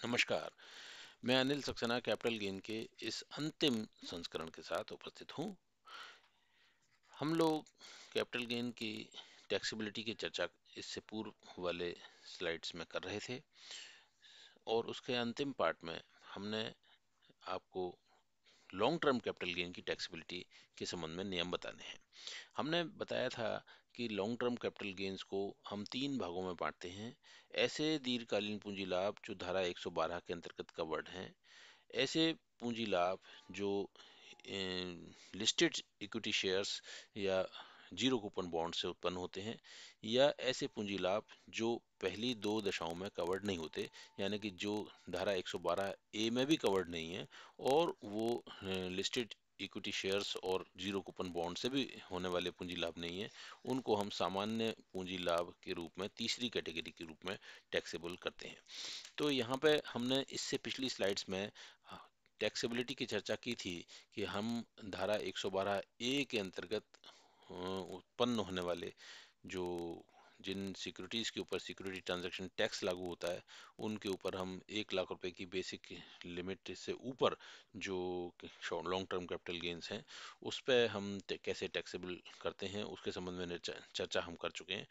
नमस्कार। मैं Anil Saxena capital gain के इस अंतिम संस्करण के साथ उपस्थित हूँ। हम लोग कैपिटल गेन की टैक्सेबिलिटी की चर्चा इससे पूर्व वाले स्लाइड्स में कर रहे थे और उसके अंतिम पार्ट में हमने आपको लॉन्ग टर्म कैपिटल गेन की टैक्सेबिलिटी के संबंध में नियम बताने हैं। हमने बताया था कि लॉन्ग टर्म कैपिटल गेन्स को हम 3 भागों में बांटते हैं। ऐसे दीर्घकालीन पूंजी लाभ जो धारा 112 के अंतर्गत कवर्ड हैं, ऐसे पूंजी लाभ जो लिस्टेड इक्विटी शेयर्स या जीरो कूपन बॉन्ड से उत्पन्न होते हैं, या ऐसे पूंजी लाभ जो पहली 2 दशाओं में कवर्ड नहीं होते, यानी कि जो धारा 112 ए में भी कवर्ड नहीं है और वो लिस्टेड इक्विटी शेयर्स और जीरो कूपन बॉन्ड से भी होने वाले पूंजी लाभ नहीं है। उनको हम सामान्य पूंजी लाभ के रूप में तीसरी कैटेगरी के रूप में टैक्सेबल करते हैं। तो यहाँ पे हमने इससे पिछली स्लाइड्स में टैक्सेबिलिटी की चर्चा की थी कि हम धारा 112 ए के अंतर्गत उत्पन्न होने वाले जो जिन सिक्योरिटीज़ के ऊपर सिक्योरिटी ट्रांजैक्शन टैक्स लागू होता है, उनके ऊपर हम 1 लाख रुपए की बेसिक लिमिट से ऊपर जो लॉन्ग टर्म कैपिटल गेन्स हैं, उस पर हम कैसे टैक्सेबल करते हैं उसके संबंध में चर्चा हम कर चुके हैं।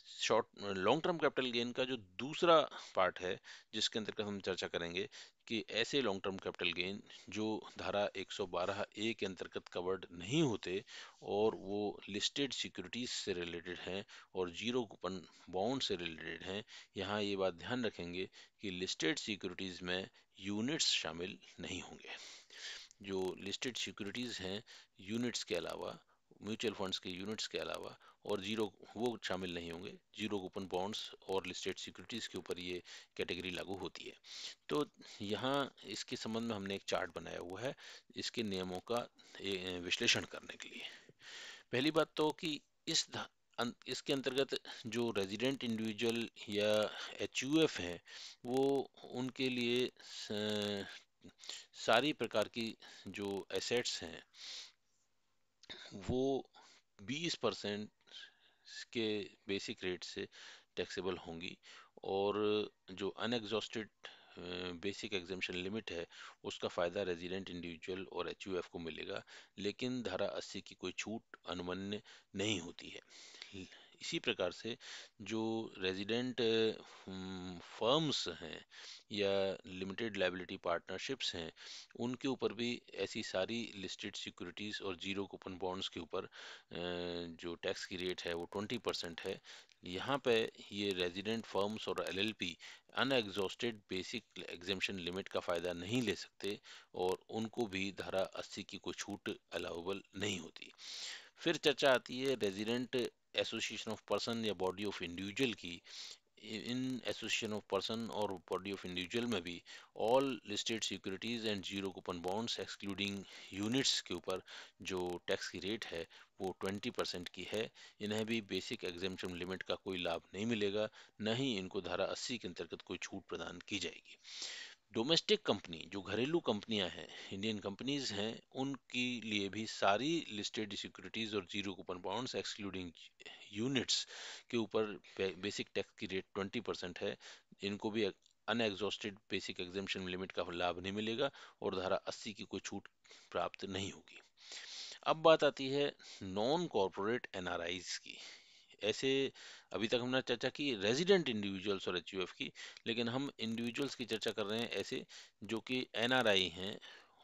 Short long term capital gain का जो दूसरा पार्ट है, जिसके अंतर्गत हम चर्चा करेंगे कि ऐसे लॉन्ग टर्म कैपिटल गेन जो धारा 112 ए के अंतर्गत कवर्ड नहीं होते और वो लिस्टेड सिक्योरिटीज से रिलेटेड हैं और जीरो कूपन बॉन्ड से रिलेटेड हैं। यहाँ ये बात ध्यान रखेंगे कि लिस्टेड सिक्योरिटीज में यूनिट्स शामिल नहीं होंगे। जो लिस्टेड सिक्योरिटीज हैं, यूनिट्स के अलावा, म्यूचुअल फंड्स के यूनिट्स के अलावा, और जीरो वो शामिल नहीं होंगे। जीरो कूपन बॉन्ड्स और लिस्टेड सिक्योरिटीज के ऊपर ये कैटेगरी लागू होती है। तो यहाँ इसके संबंध में हमने एक चार्ट बनाया हुआ है इसके नियमों का विश्लेषण करने के लिए। पहली बात तो कि इसके अंतर्गत जो रेजिडेंट इंडिविजुअल या एचयूएफ हैं, वो उनके लिए सारी प्रकार की जो एसेट्स हैं वो 20% के बेसिक रेट से टैक्सेबल होंगी, और जो अनएग्जॉस्टेड बेसिक एग्जेम्पशन लिमिट है उसका फ़ायदा रेजिडेंट इंडिविजुअल और एचयूएफ को मिलेगा, लेकिन धारा 80 की कोई छूट अनुमन्य नहीं होती है। इसी प्रकार से जो रेजिडेंट फर्म्स हैं या लिमिटेड लायबिलिटी पार्टनरशिप्स हैं, उनके ऊपर भी ऐसी सारी लिस्टेड सिक्योरिटीज़ और जीरो कूपन बॉन्ड्स के ऊपर जो टैक्स की रेट है वो 20% है। यहाँ पे ये रेजिडेंट फर्म्स और LLP unexhausted basic exemption limit का फ़ायदा नहीं ले सकते और उनको भी धारा 80 की कोई छूट अलाउबल नहीं होती। फिर चर्चा आती है रेजिडेंट एसोसिएशन ऑफ पर्सन या बॉडी ऑफ इंडिविजुअल की। इन एसोसिएशन ऑफ पर्सन और बॉडी ऑफ इंडिविजुअल में भी all listed securities and zero coupon bonds excluding units के ऊपर जो टैक्स की रेट है वो 20% की है। इन्हें भी बेसिक एग्जेम्पशन लिमिट का कोई लाभ नहीं मिलेगा, न ही इनको धारा 80 के अंतर्गत कोई छूट प्रदान की जाएगी। डोमेस्टिक कंपनी जो घरेलू कंपनियां हैं, इंडियन कंपनीज हैं, उनके लिए भी सारी लिस्टेड सिक्योरिटीज और zero coupon bonds excluding units के ऊपर बेसिक टैक्स की रेट 20% है। इनको भी अनएग्जॉस्टेड बेसिक एग्जेम्पशन लिमिट का लाभ नहीं मिलेगा और धारा 80 की कोई छूट प्राप्त नहीं होगी। अब बात आती है नॉन कॉरपोरेट एनआरआईज की। ऐसे अभी तक हमने चर्चा की रेजिडेंट इंडिविजुअल्स और एचयूएफ की, लेकिन हम इंडिविजुअल्स की चर्चा कर रहे हैं ऐसे जो कि एनआरआई हैं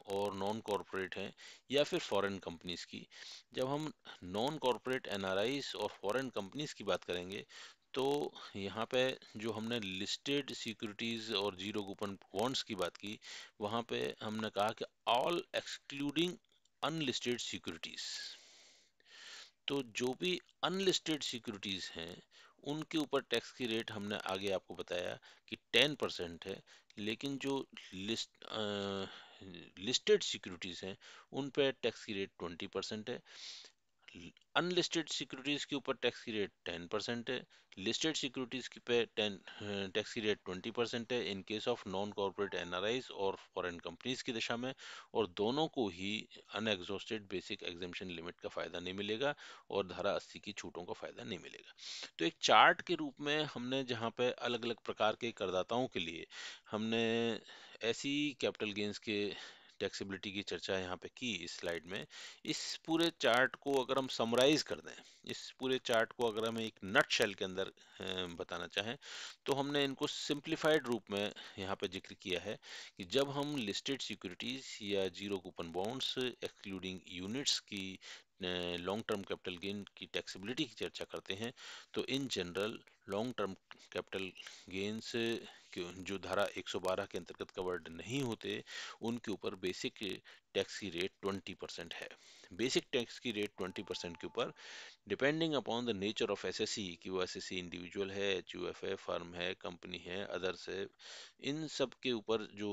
और नॉन कॉरपोरेट हैं, या फिर फॉरेन कंपनीज की। जब हम नॉन कॉरपोरेट एनआरआईज और फॉरेन कंपनीज की बात करेंगे, तो यहाँ पे जो हमने लिस्टेड सिक्योरिटीज और जीरो कूपन बॉन्ड्स की बात की, वहाँ पे हमने कहा कि ऑल एक्सक्लूडिंग अनलिस्टेड सिक्योरिटीज। तो जो भी अनलिस्टेड सिक्योरिटीज हैं उनके ऊपर टैक्स की रेट हमने आगे आपको बताया कि 10% है, लेकिन जो लिस्टेड सिक्योरिटीज हैं उन पर टैक्स की रेट 20% है। अनलिस्टेड सिक्योरिटीज के ऊपर टैक्स की रेट 10% है, लिस्टेड सिक्योरिटीज की पे 10 टैक्स की रेट 20% है in case of non corporate NRIs और फॉरेन कंपनीज की दशा में। और दोनों को ही अनएग्जॉस्टेड बेसिक एग्जेम्पशन लिमिट का फायदा नहीं मिलेगा और धारा 80 की छूटों का फायदा नहीं मिलेगा। तो एक चार्ट के रूप में हमने जहाँ पे अलग अलग प्रकार के करदाताओं के लिए हमने ऐसी कैपिटल गेन्स के टैक्सेबिलिटी की चर्चा यहाँ पे की इस स्लाइड में। इस पूरे चार्ट को अगर हम समराइज कर दें, इस पूरे चार्ट को अगर हम एक नट शेल के अंदर बताना चाहें, तो हमने इनको सिंप्लीफाइड रूप में यहाँ पे जिक्र किया है कि जब हम लिस्टेड सिक्योरिटीज या zero coupon bonds excluding units की लॉन्ग टर्म कैपिटल गेन की टैक्सेबिलिटी की चर्चा करते हैं, तो in general long term capital gains जो धारा 112 के अंतर्गत कवर्ड नहीं होते, उनके ऊपर बेसिक टैक्स की रेट 20% है। बेसिक टैक्स की रेट 20% के ऊपर depending upon the nature of SSC, कि वो एसएससी इंडिविजुअल है, एचयूएफ है, फर्म है, कंपनी है, अदर्स है, इन सब के ऊपर जो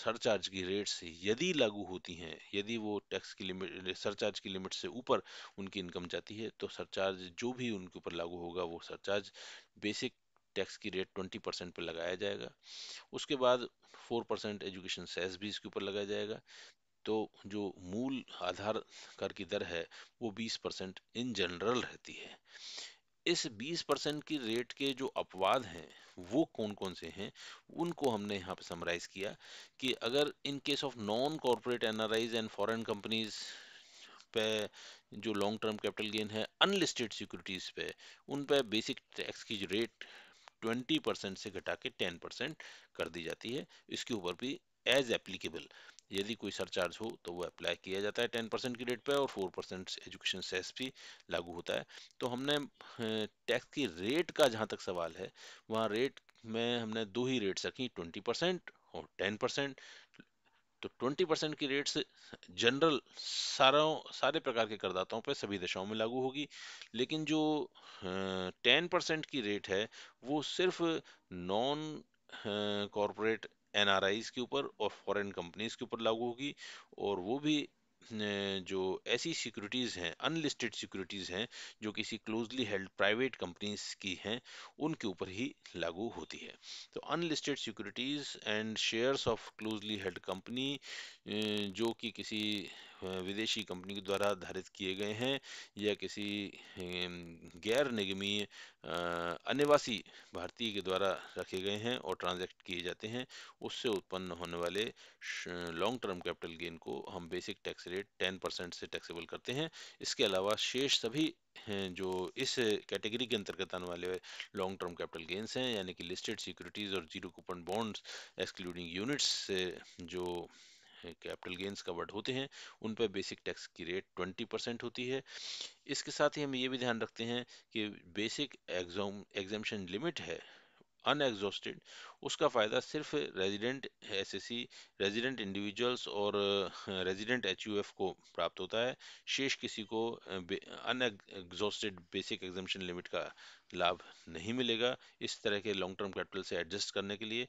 सरचार्ज की रेट्स यदि लागू होती हैं, यदि वो टैक्स की लिमिट सरचार्ज की लिमिट से ऊपर उनकी इनकम जाती है, तो सरचार्ज जो भी उनके ऊपर लागू होगा वो सरचार्ज बेसिक टैक्स की रेट 20% पर लगाया जाएगा। उसके बाद 4% एजुकेशन सेस भी इसके ऊपर लगाया जाएगा। तो जो मूल आधार कर की दर है वो 20% इन जनरल रहती है। इस 20% की रेट के जो अपवाद हैं वो कौन कौन से हैं, उनको हमने यहाँ पे समराइज किया कि अगर in case of non corporate NRIs and foreign companies पे जो लॉन्ग टर्म कैपिटल गेन है अनलिस्टेड सिक्योरिटीज पे, उन पे बेसिक टैक्स की रेट 20% से घटा के 10% कर दी जाती है। इसके ऊपर भी एज एप्लीकेबल यदि कोई सरचार्ज हो तो वो अप्लाई किया जाता है 10% की रेट पे, और 4% एजुकेशन सेस भी लागू होता है। तो हमने टैक्स की रेट का जहाँ तक सवाल है, वहाँ रेट में हमने दो ही रेट्स रखी, 20% और 10%। तो 20% की रेट्स जनरल सारे प्रकार के करदाताओं पर सभी दशाओं में लागू होगी। लेकिन जो 10% की रेट है वो सिर्फ नॉन कॉरपोरेट एनआरआईज के ऊपर और फॉरेन कंपनीज के ऊपर लागू होगी, और वो भी जो ऐसी सिक्योरिटीज हैं, अनलिस्टेड सिक्योरिटीज हैं, जो किसी क्लोजली हेल्ड प्राइवेट कंपनीज की हैं, उनके ऊपर ही लागू होती है। तो unlisted securities and shares of closely held company जो कि किसी विदेशी कंपनी के द्वारा धारित किए गए हैं या किसी गैर निगमीय अनिवासी भारतीय के द्वारा रखे गए हैं और ट्रांजैक्ट किए जाते हैं, उससे उत्पन्न होने वाले लॉन्ग टर्म कैपिटल गेन को हम बेसिक टैक्स रेट 10% से टैक्सेबल करते हैं। इसके अलावा शेष सभी हैं जो इस कैटेगरी के अंतर्गत आने वाले लॉन्ग टर्म कैपिटल गेन्स हैं, यानी कि लिस्टेड सिक्योरिटीज और zero coupon bonds excluding units से जो कैपिटल गेन्स कवर्ड होते हैं, उन पर बेसिक टैक्स की रेट 20% होती है। इसके साथ ही हम ये भी ध्यान रखते हैं कि बेसिक एग्जाम्शन लिमिट है अनएग्जॉस्टेड, उसका फायदा सिर्फ रेजिडेंट एसएससी, रेजिडेंट इंडिविजुअल्स और रेजिडेंट एचयूएफ को प्राप्त होता है। शेष किसी को अनएग्जॉस्टेड बेसिक एग्जाम्शन लिमिट का लाभ नहीं मिलेगा इस तरह के लॉन्ग टर्म कैपिटल से एडजस्ट करने के लिए,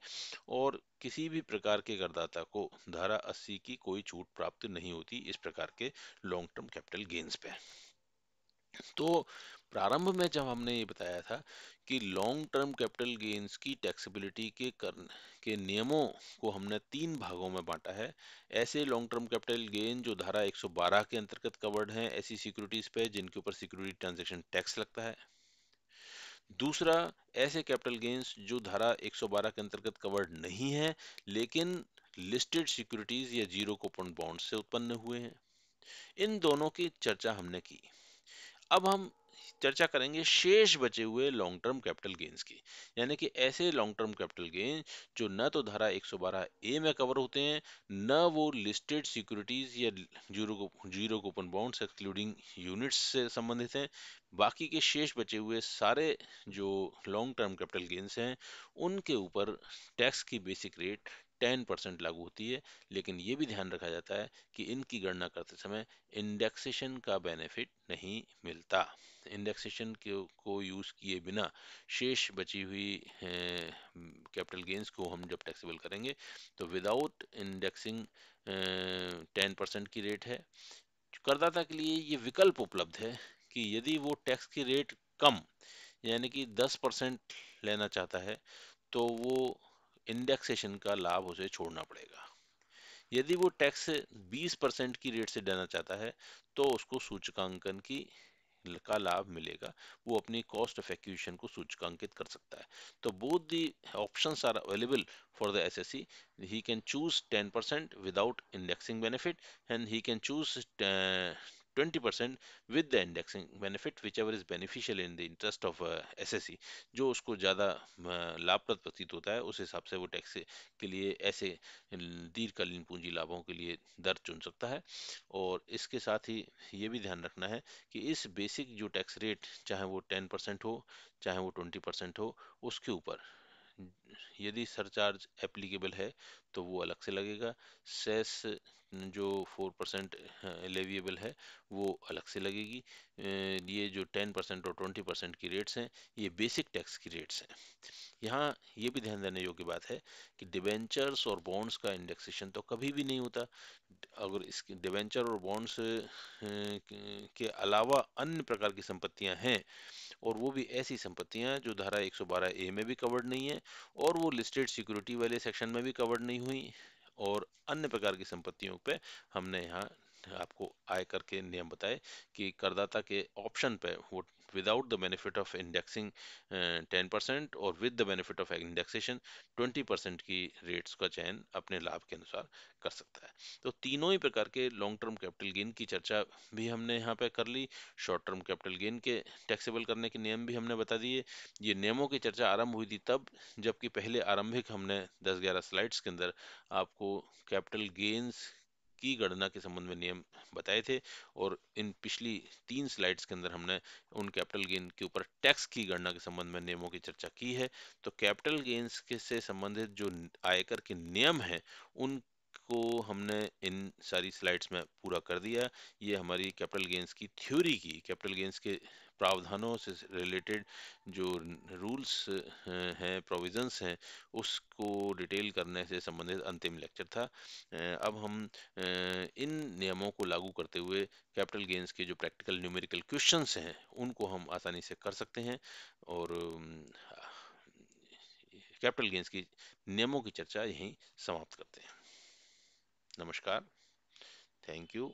और किसी भी प्रकार के करदाता को धारा 80 की कोई छूट प्राप्त नहीं होती इस प्रकार के लॉन्ग टर्म कैपिटल गेन्स पे। तो प्रारंभ में जब हमने ये बताया था कि लॉन्ग टर्म कैपिटल गेन्स की टैक्सेबिलिटी के नियमों को हमने तीन भागों में बांटा है। ऐसे लॉन्ग टर्म कैपिटल गेन जो धारा 112 के अंतर्गत कवर्ड हैं ऐसी सिक्योरिटीज पे जिनके ऊपर सिक्योरिटी ट्रांजैक्शन टैक्स लगता है। दूसरा, ऐसे कैपिटल गेन्स जो धारा 112 के अंतर्गत कवर्ड नहीं है लेकिन लिस्टेड सिक्योरिटीज या जीरो कूपन बॉन्ड से उत्पन्न हुए हैं। इन दोनों की चर्चा हमने की। अब हम चर्चा करेंगे शेष बचे हुए लॉन्ग टर्म कैपिटल गेन्स की, यानी कि ऐसे लॉन्ग टर्म कैपिटल गेन जो न तो धारा 112 ए में कवर होते हैं, न वो लिस्टेड सिक्योरिटीज या zero coupon bonds excluding units से संबंधित हैं। बाकी के शेष बचे हुए सारे जो लॉन्ग टर्म कैपिटल गेन्स हैं उनके ऊपर टैक्स की बेसिक रेट 10% लागू होती है। लेकिन ये भी ध्यान रखा जाता है कि इनकी गणना करते समय इंडेक्सेशन का बेनिफिट नहीं मिलता। इंडेक्सेशन को यूज किए बिना शेष बची हुई कैपिटल गेन्स को हम जब टैक्सेबल करेंगे तो विदाउट इंडेक्सिंग 10% की रेट है। करदाता के लिए ये विकल्प उपलब्ध है कि यदि वो टैक्स की रेट कम यानी कि 10% लेना चाहता है तो वो इंडेक्सेशन का लाभ उसे छोड़ना पड़ेगा। यदि वो टैक्स 20% की रेट से देना चाहता है तो उसको सूचकांकन की का लाभ मिलेगा। वो अपनी कॉस्ट ऑफ एक्विजिशन को सूचकांकित कर सकता है। तो both the options are available for the SSC. He can choose 10% without indexing benefit and he can choose 20% with the indexing benefit whichever is beneficial in the interest of SSE। जो उसको ज़्यादा लाभप्रद प्रतीत होता है उस हिसाब से वो टैक्स के लिए ऐसे दीर्घकालीन पूंजी लाभों के लिए दर चुन सकता है। और इसके साथ ही ये भी ध्यान रखना है कि इस बेसिक जो टैक्स रेट चाहे वो 10% हो चाहे वो 20% हो उसके ऊपर यदि सरचार्ज एप्लीकेबल है तो वो अलग से लगेगा। सेस जो 4% लेविएबल है वो अलग से लगेगी। ये जो 10% और 20% की रेट्स हैं ये बेसिक टैक्स की रेट्स हैं। यहाँ ये भी ध्यान देने योग्य बात है कि डिबेंचर्स और बॉन्ड्स का इंडेक्सेशन तो कभी भी नहीं होता। अगर इसके डिबेंचर और बॉन्ड्स के अलावा अन्य प्रकार की संपत्तियां हैं और वो भी ऐसी संपत्तियां जो धारा 112 ए में भी कवर्ड नहीं है और वो लिस्टेड सिक्योरिटी वाले सेक्शन में भी कवर्ड नहीं हुई और अन्य प्रकार की संपत्तियों पे हमने यहाँ आपको आयकर के नियम बताए कि करदाता के ऑप्शन पे वो without the benefit of indexing 10% और with the benefit of indexation 20% की रेट्स का चयन अपने लाभ के अनुसार कर सकता है। तो तीनों ही प्रकार के लॉन्ग टर्म कैपिटल गेन की चर्चा भी हमने यहाँ पे कर ली। शॉर्ट टर्म कैपिटल गेन के टैक्सेबल करने के नियम भी हमने बता दिए। ये नियमों की चर्चा आरंभ हुई थी तब जबकि पहले आरंभिक हमने 10-11 स्लाइड्स के अंदर आपको कैपिटल गेन्स की गणना के संबंध में नियम बताए थे और इन पिछली 3 स्लाइड्स के अंदर हमने उन कैपिटल गेन के ऊपर टैक्स की गणना के संबंध में नियमों की चर्चा की है। तो कैपिटल गेन्स के से संबंधित जो आयकर के नियम हैं उन को हमने इन सारी स्लाइड्स में पूरा कर दिया। ये हमारी कैपिटल गेन्स की थ्योरी की कैपिटल गेन्स के प्रावधानों से रिलेटेड जो रूल्स हैं प्रोविजंस हैं उसको डिटेल करने से संबंधित अंतिम लेक्चर था। अब हम इन नियमों को लागू करते हुए कैपिटल गेन्स के जो प्रैक्टिकल न्यूमेरिकल क्वेश्चंस हैं उनको हम आसानी से कर सकते हैं और कैपिटल गेन्स की नियमों की चर्चा यहीं समाप्त करते हैं। नमस्कार। Thank you.